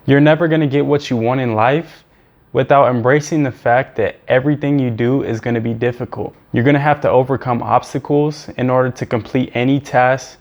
You're never going to get what you want in life without embracing the fact that everything you do is going to be difficult. You're going to have to overcome obstacles in order to complete any task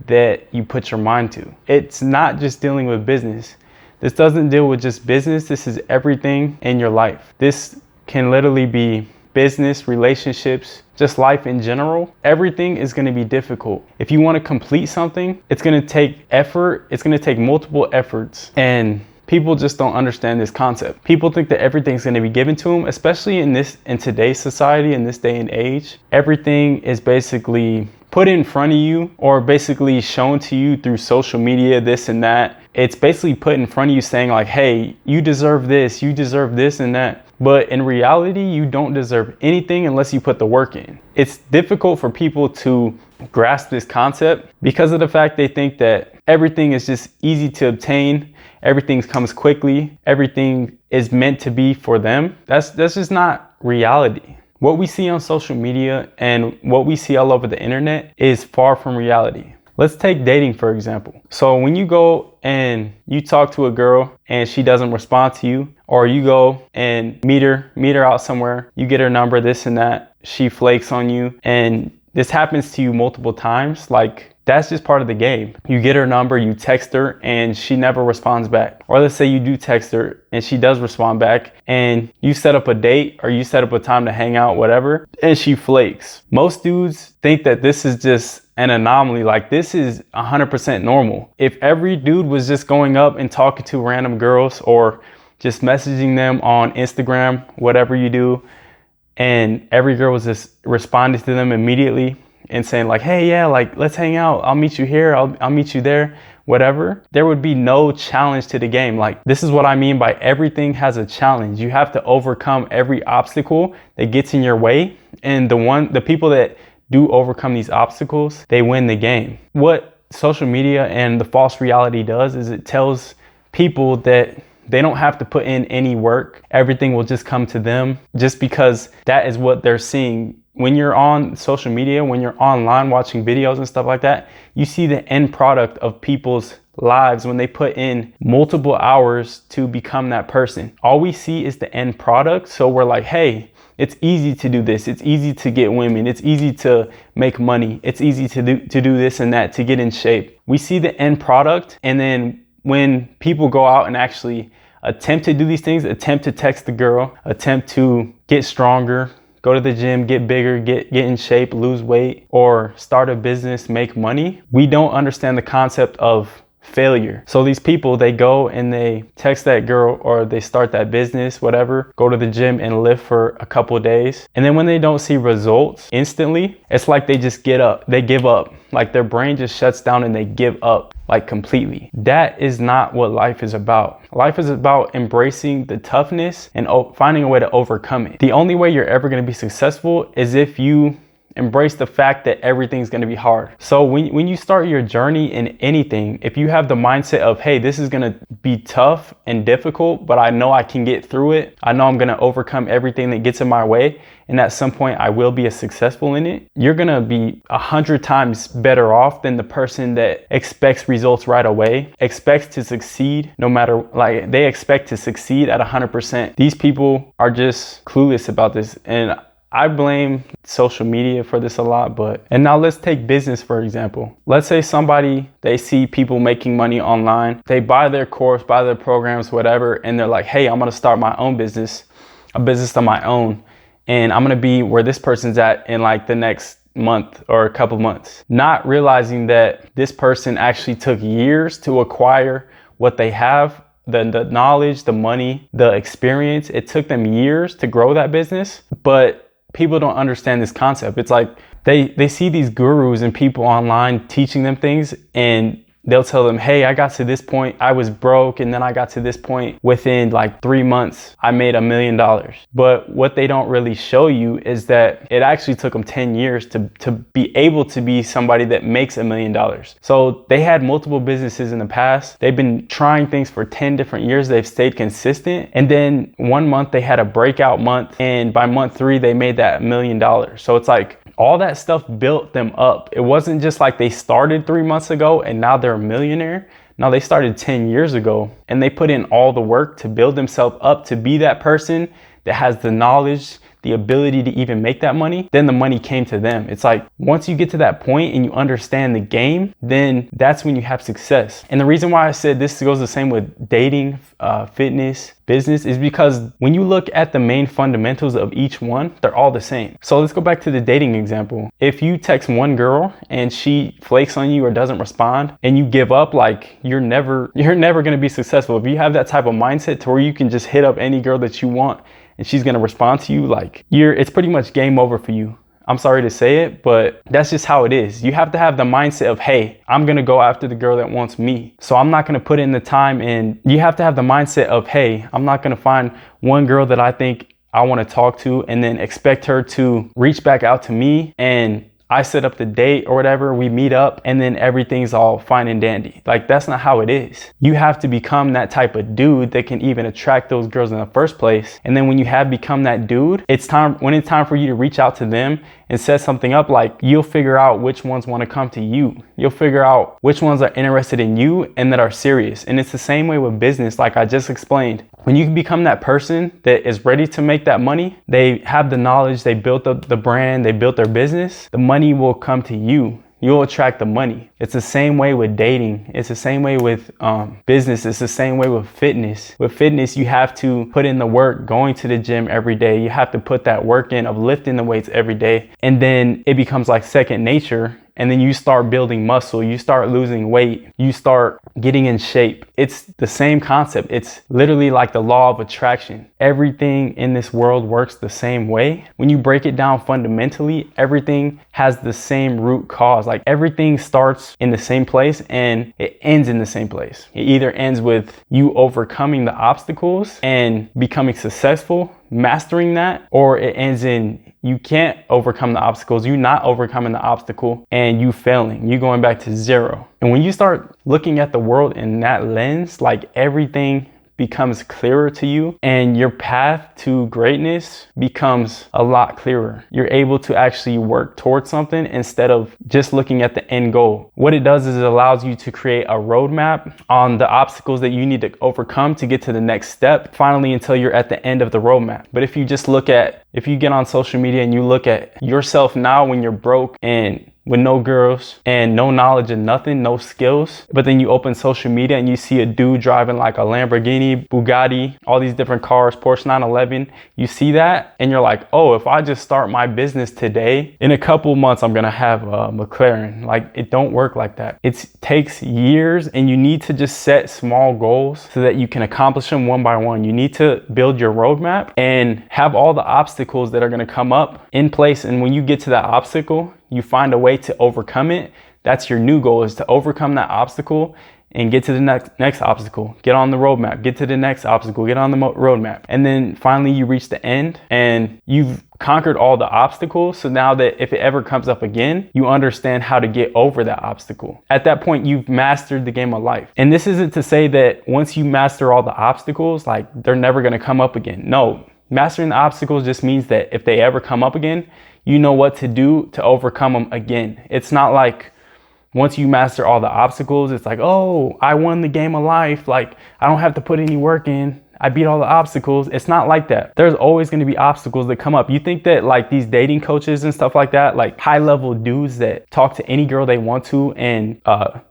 that you put your mind to. It's not just dealing with business. This doesn't deal with just business. This is everything in your life. This can literally be business, relationships, just life in general. Everything is going to be difficult. If you want to complete something, it's going to take effort. It's going to take multiple efforts. And people just don't understand this concept. People think that everything's going to be given to them, especially in today's society, in this day and age. Everything is basically put in front of you or basically shown to you through social media, this and that. It's basically put in front of you saying like, hey, you deserve this and that. But in reality, you don't deserve anything unless you put the work in. It's difficult for people to grasp this concept because of the fact they think that everything is just easy to obtain. Everything comes quickly. Everything is meant to be for them. That's just not reality. What we see on social media and what we see all over the internet is far from reality. Let's take dating, for example. So when you go and you talk to a girl and she doesn't respond to you, or you go and meet her out somewhere, you get her number, this and that, she flakes on you, and this happens to you multiple times, like that's just part of the game. You get her number, you text her, and she never responds back. Or let's say you do text her and she does respond back, and you set up a date or you set up a time to hang out, whatever, and she flakes. Most dudes think that this is just an anomaly, like this is 100% normal. If every dude was just going up and talking to random girls or just messaging them on Instagram, whatever you do, and every girl was just responding to them immediately and saying like, hey, yeah, like let's hang out. I'll meet you here. I'll meet you there, whatever. There would be no challenge to the game. Like, this is what I mean by everything has a challenge. You have to overcome every obstacle that gets in your way. And the people that do overcome these obstacles, they win the game. What social media and the false reality does is it tells people that they don't have to put in any work. Everything will just come to them just because that is what they're seeing. When you're on social media, when you're online watching videos and stuff like that, you see the end product of people's lives when they put in multiple hours to become that person. All we see is the end product. So we're like, hey, it's easy to do this. It's easy to get women. It's easy to make money. It's easy to do this and that, to get in shape. We see the end product, and then when people go out and actually attempt to do these things, attempt to text the girl, attempt to get stronger, go to the gym, get bigger, get in shape, lose weight, or start a business, make money, we don't understand the concept of failure. So these people, they go and they text that girl or they start that business, whatever, go to the gym and lift for a couple of days. And then when they don't see results instantly, it's like they just give up. Like their brain just shuts down and they give up like completely. That is not what life is about. Life is about embracing the toughness and finding a way to overcome it. The only way you're ever going to be successful is if you embrace the fact that everything's going to be hard. So when you start your journey in anything, if you have the mindset of, hey, this is going to be tough and difficult, but I know I can get through it. I know I'm going to overcome everything that gets in my way. And at some point I will be successful in it. You're going to be 100 times better off than the person that expects results right away, expects to succeed no matter, like they expect to succeed at 100%. These people are just clueless about this. And I blame social media for this a lot, and now let's take business, for example. Let's say they see people making money online. They buy their course, buy their programs, whatever, and they're like, hey, I'm gonna start my own business, a business of my own. And I'm gonna be where this person's at in like the next month or a couple months. Not realizing that this person actually took years to acquire what they have, the knowledge, the money, the experience. It took them years to grow that business, but people don't understand this concept. It's like they see these gurus and people online teaching them things, and they'll tell them, hey, I got to this point, I was broke, and then I got to this point within like 3 months, I made $1 million. But what they don't really show you is that it actually took them 10 years to be able to be somebody that makes $1 million. So they had multiple businesses in the past. They've been trying things for 10 different years. They've stayed consistent. And then 1 month they had a breakout month, and by month 3, they made that $1 million. So it's like, all that stuff built them up. It wasn't just like they started 3 months ago and now they're a millionaire. No, they started 10 years ago, and they put in all the work to build themselves up to be that person that has the knowledge, the ability to even make that money. Then the money came to them. It's like, once you get to that point and you understand the game, then that's when you have success. And the reason why I said this goes the same with dating, fitness, business, is because when you look at the main fundamentals of each one, they're all the same. So let's go back to the dating example. If you text one girl and she flakes on you or doesn't respond and you give up, like, you're never going to be successful. If you have that type of mindset to where you can just hit up any girl that you want and she's going to respond to you, like, it's pretty much game over for you. I'm sorry to say it, but that's just how it is. You have to have the mindset of, hey, I'm going to go after the girl that wants me. So I'm not going to put in the time. And you have to have the mindset of, hey, I'm not going to find one girl that I think I want to talk to and then expect her to reach back out to me and I set up the date or whatever, we meet up, and then everything's all fine and dandy. Like, that's not how it is. You have to become that type of dude that can even attract those girls in the first place. And then when you have become that dude, when it's time for you to reach out to them and set something up, like, you'll figure out which ones want to come to you. You'll figure out which ones are interested in you and that are serious. And it's the same way with business, like I just explained. When you become that person that is ready to make that money, they have the knowledge, they built up the brand, they built their business, the money will come to you. You'll attract the money. It's the same way with dating. It's the same way with business. It's the same way with fitness. With fitness, you have to put in the work, going to the gym every day. You have to put that work in of lifting the weights every day. And then it becomes like second nature. And then you start building muscle, you start losing weight, you start getting in shape. It's the same concept. It's literally like the law of attraction. Everything in this world works the same way. When you break it down fundamentally, everything has the same root cause. Like, everything starts in the same place and it ends in the same place. It either ends with you overcoming the obstacles and becoming successful, mastering that, or it ends in you can't overcome the obstacles, you not overcoming the obstacle, and you failing, you going back to zero. And when you start looking at the world in that lens, like, everything becomes clearer to you and your path to greatness becomes a lot clearer. You're able to actually work towards something instead of just looking at the end goal. What it does is it allows you to create a roadmap on the obstacles that you need to overcome to get to the next step, finally, until you're at the end of the roadmap. But if you get on social media and you look at yourself now when you're broke and with no girls and no knowledge and nothing, no skills, but then you open social media and you see a dude driving like a Lamborghini, Bugatti, all these different cars, Porsche 911, you see that and you're like, oh, if I just start my business today, in a couple months I'm gonna have a McLaren. Like, it don't work like that. It takes years, and you need to just set small goals so that you can accomplish them one by one. You need to build your roadmap and have all the obstacles that are gonna come up in place, and when you get to that obstacle, you find a way to overcome it. That's your new goal, is to overcome that obstacle and get to the next obstacle. Get on the roadmap, get to the next obstacle, get on the roadmap. And then finally you reach the end and you've conquered all the obstacles. So now that if it ever comes up again, you understand how to get over that obstacle. At that point, you've mastered the game of life. And this isn't to say that once you master all the obstacles, like, they're never gonna come up again. No, mastering the obstacles just means that if they ever come up again, you know what to do to overcome them again. It's not like once you master all the obstacles, it's like, oh, I won the game of life. Like, I don't have to put any work in. I beat all the obstacles. It's not like that. There's always going to be obstacles that come up. You think that, like, these dating coaches and stuff like that, like high level dudes that talk to any girl they want to and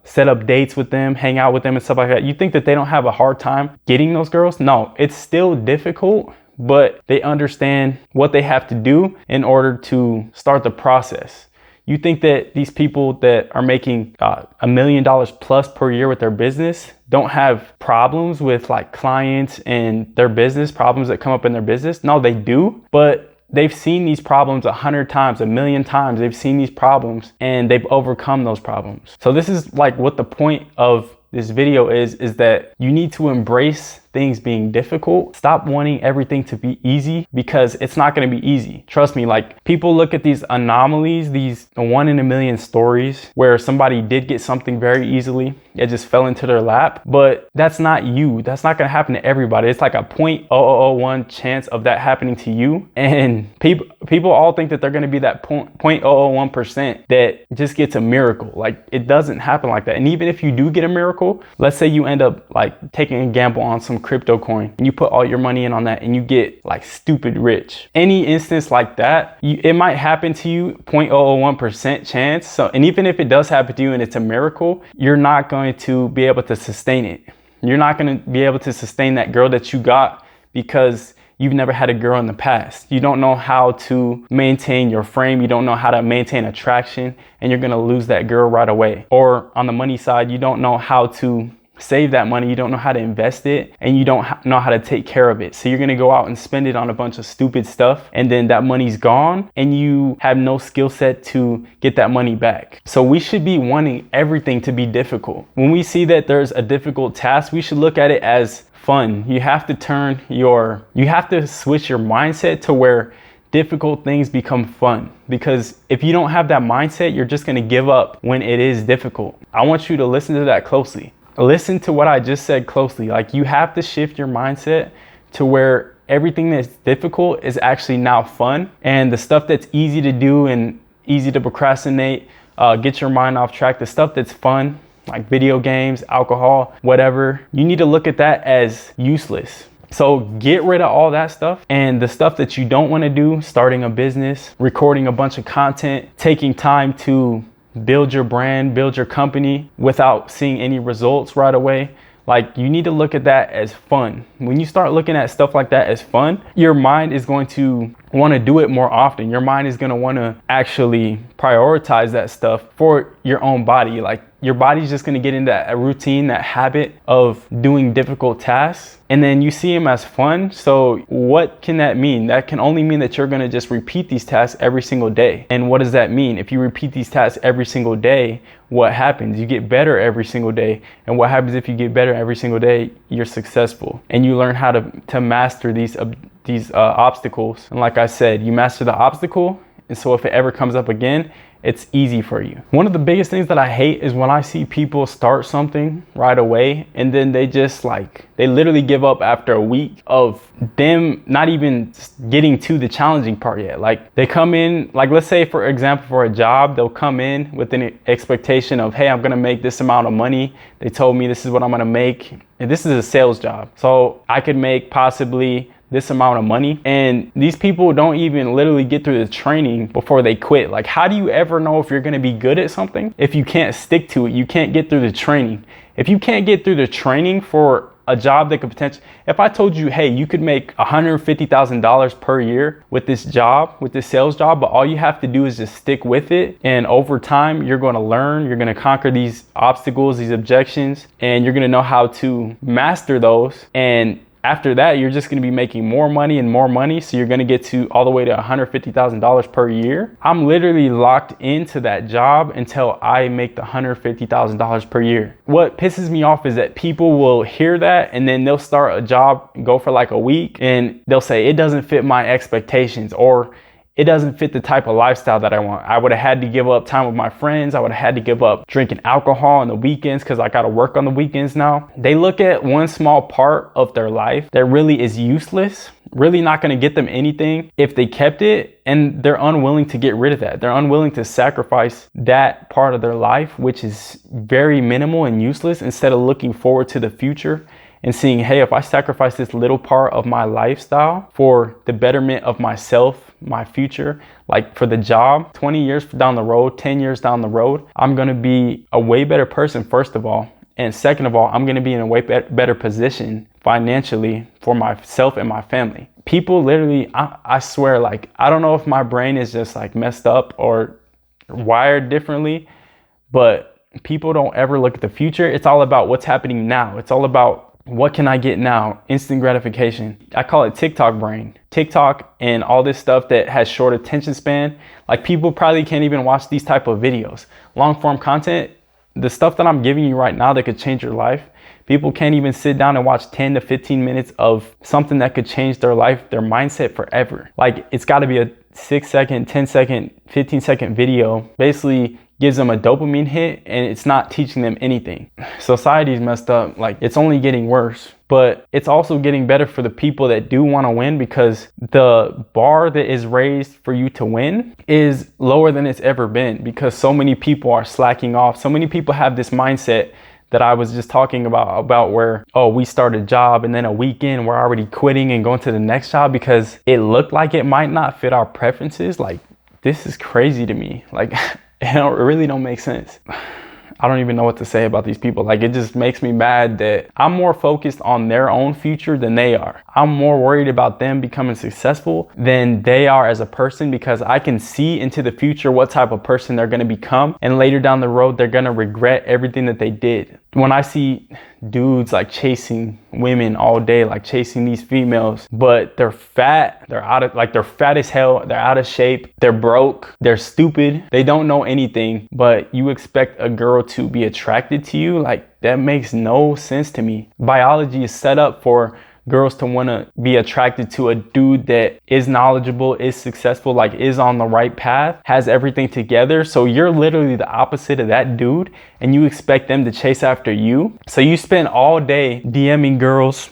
set up dates with them, hang out with them and stuff like that, you think that they don't have a hard time getting those girls? No, it's still difficult, but they understand what they have to do in order to start the process. You think that these people that are making $1 million plus per year with their business don't have problems with, like, clients and their business, problems that come up in their business? No, they do, but they've seen these problems 100 times, 1,000,000 times. They've seen these problems and they've overcome those problems. So this is like what the point of this video is that you need to embrace things being difficult. Stop wanting everything to be easy, because it's not going to be easy. Trust me, like, people look at these anomalies, these 1 in a million stories where somebody did get something very easily. It just fell into their lap, but that's not you. That's not going to happen to everybody. It's like a 0.0001 chance of that happening to you. And people all think that they're going to be that 0.001% that just gets a miracle. Like, it doesn't happen like that. And even if you do get a miracle, let's say you end up like taking a gamble on some crypto coin and you put all your money in on that and you get like stupid rich. Any instance like that, it might happen to you, 0.001% chance. So, and even if it does happen to you and it's a miracle, you're not going to be able to sustain it. You're not going to be able to sustain that girl that you got because you've never had a girl in the past. You don't know how to maintain your frame. You don't know how to maintain attraction, and you're going to lose that girl right away. Or on the money side, you don't know how to save that money. You don't know how to invest it, and you don't know how to take care of it. So you're going to go out and spend it on a bunch of stupid stuff, and then that money's gone and you have no skill set to get that money back. So we should be wanting everything to be difficult. When we see that there's a difficult task, we should look at it as fun. You have to switch your mindset to where difficult things become fun, because if you don't have that mindset, you're just going to give up when it is difficult. I want you to listen to that closely. Listen to what I just said closely. Like, you have to shift your mindset to where everything that's difficult is actually now fun, and the stuff that's easy to do and easy to procrastinate, get your mind off track, the stuff that's fun, like video games, alcohol, whatever, you need to look at that as useless. So get rid of all that stuff, and the stuff that you don't want to do, starting a business, recording a bunch of content, taking time to build your brand, build your company without seeing any results right away. Like, you need to look at that as fun. When you start looking at stuff like that as fun, your mind is going to want to do it more often. Your mind is going to want to actually prioritize that stuff for your own body. Like, your body's just going to get into a routine, that habit of doing difficult tasks, and then you see them as fun. So what can that mean? That can only mean that you're going to just repeat these tasks every single day. And what does that mean? If you repeat these tasks every single day, what happens? You get better every single day. And what happens if you get better every single day? You're successful, and you learn how to master these obstacles. And like I said, you master the obstacle, and so if it ever comes up again, it's easy for you. One of the biggest things that I hate is when I see people start something right away and then they literally give up after a week of them not even getting to the challenging part yet. Like, they come in, like, let's say for example, for a job, they'll come in with an expectation of, hey, I'm gonna make this amount of money. They told me this is what I'm gonna make. And this is a sales job, so I could make possibly this amount of money. And these people don't even literally get through the training before they quit. Like, how do you ever know if you're going to be good at something if you can't stick to it? You can't get through the training. If you can't get through the training for a job that could potentially, if I told you, hey, you could make $150,000 per year with this job, with this sales job, but all you have to do is just stick with it, and over time you're going to learn, you're going to conquer these obstacles, these objections, and you're going to know how to master those. And after that, you're just going to be making more money and more money. So you're going to get to all the way to $150,000 per year. I'm literally locked into that job until I make the $150,000 per year. What pisses me off is that people will hear that and then they'll start a job, go for like a week, and they'll say it doesn't fit my expectations, or it doesn't fit the type of lifestyle that I want. I would have had to give up time with my friends. I would have had to give up drinking alcohol on the weekends because I got to work on the weekends now. They look at one small part of their life that really is useless, really not going to get them anything if they kept it, and they're unwilling to get rid of that. They're unwilling to sacrifice that part of their life, which is very minimal and useless, instead of looking forward to the future and seeing, hey, if I sacrifice this little part of my lifestyle for the betterment of myself, my future, like for the job, 20 years down the road, 10 years down the road, I'm gonna be a way better person, first of all. And second of all, I'm gonna be in a way better position financially for myself and my family. People literally, I swear, like, I don't know if my brain is just like messed up or wired differently, but people don't ever look at the future. It's all about what's happening now. It's all about, what can I get now? Instant gratification. I call it TikTok brain. TikTok and all this stuff that has short attention span. Like, people probably can't even watch these type of videos. Long form content, the stuff that I'm giving you right now that could change your life, People can't even sit down and watch 10 to 15 minutes of something that could change their life, their mindset forever. Like, it's got to be a 6-second, 10-second, 15-second video. Basically gives them a dopamine hit, and it's not teaching them anything. Society's messed up. Like, it's only getting worse, but it's also getting better for the people that do want to win, because the bar that is raised for you to win is lower than it's ever been, because so many people are slacking off. So many people have this mindset that I was just talking about where, oh, we start a job and then a weekend we're already quitting and going to the next job because it looked like it might not fit our preferences. Like, this is crazy to me. Like, it really don't make sense. I don't even know what to say about these people. Like, it just makes me mad that I'm more focused on their own future than they are. I'm more worried about them becoming successful than they are as a person, because I can see into the future what type of person they're gonna become. And later down the road, they're gonna regret everything that they did. When I see dudes like chasing women all day, like chasing these females, but they're fat, they're fat as hell, they're out of shape, they're broke, they're stupid, they don't know anything, but you expect a girl to be attracted to you? Like, that makes no sense to me. Biology is set up for girls to want to be attracted to a dude that is knowledgeable, is successful, like is on the right path, has everything together. So you're literally the opposite of that dude, and you expect them to chase after you. So you spend all day DMing girls,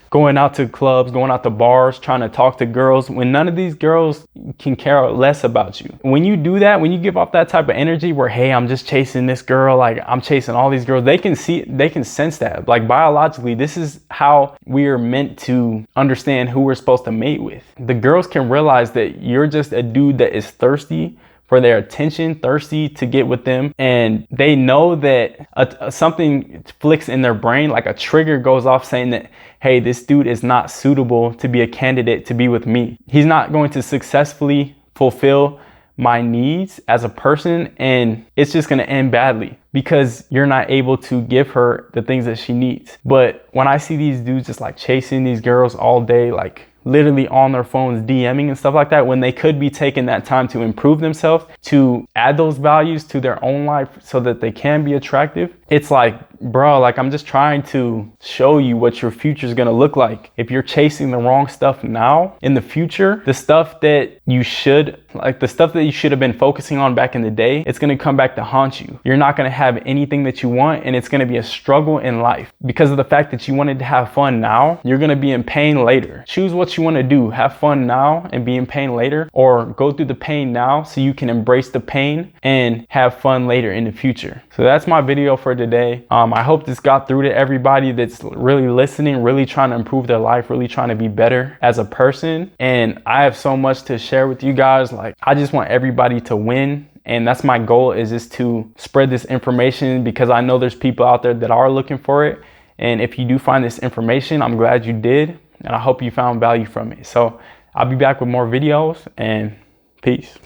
going out to clubs, going out to bars, trying to talk to girls, when none of these girls can care less about you. When you do that, when you give off that type of energy where, hey, I'm just chasing this girl, like I'm chasing all these girls, they can sense that. Like, biologically, this is how we are meant to understand who we're supposed to mate with. The girls can realize that you're just a dude that is thirsty for their attention, thirsty to get with them. And they know that something flicks in their brain, like a trigger goes off saying that, hey, this dude is not suitable to be a candidate to be with me. He's not going to successfully fulfill my needs as a person, and it's just gonna end badly because you're not able to give her the things that she needs. But when I see these dudes just like chasing these girls all day, like literally on their phones DMing and stuff like that, when they could be taking that time to improve themselves, to add those values to their own life so that they can be attractive, it's like, bro, like, I'm just trying to show you what your future is going to look like. If you're chasing the wrong stuff now, in the future, the stuff that you should have been focusing on back in the day, it's going to come back to haunt you. You're not going to have anything that you want, and it's going to be a struggle in life because of the fact that you wanted to have fun now. You're going to be in pain later. Choose what you want to do. Have fun now and be in pain later, or go through the pain now so you can embrace the pain and have fun later in the future. So that's my video for today. I hope this got through to everybody that's really listening, really trying to improve their life, really trying to be better as a person. And I have so much to share with you guys. Like, I just want everybody to win. And that's my goal, is just to spread this information, because I know there's people out there that are looking for it. And if you do find this information, I'm glad you did. And I hope you found value from it. So I'll be back with more videos, and peace.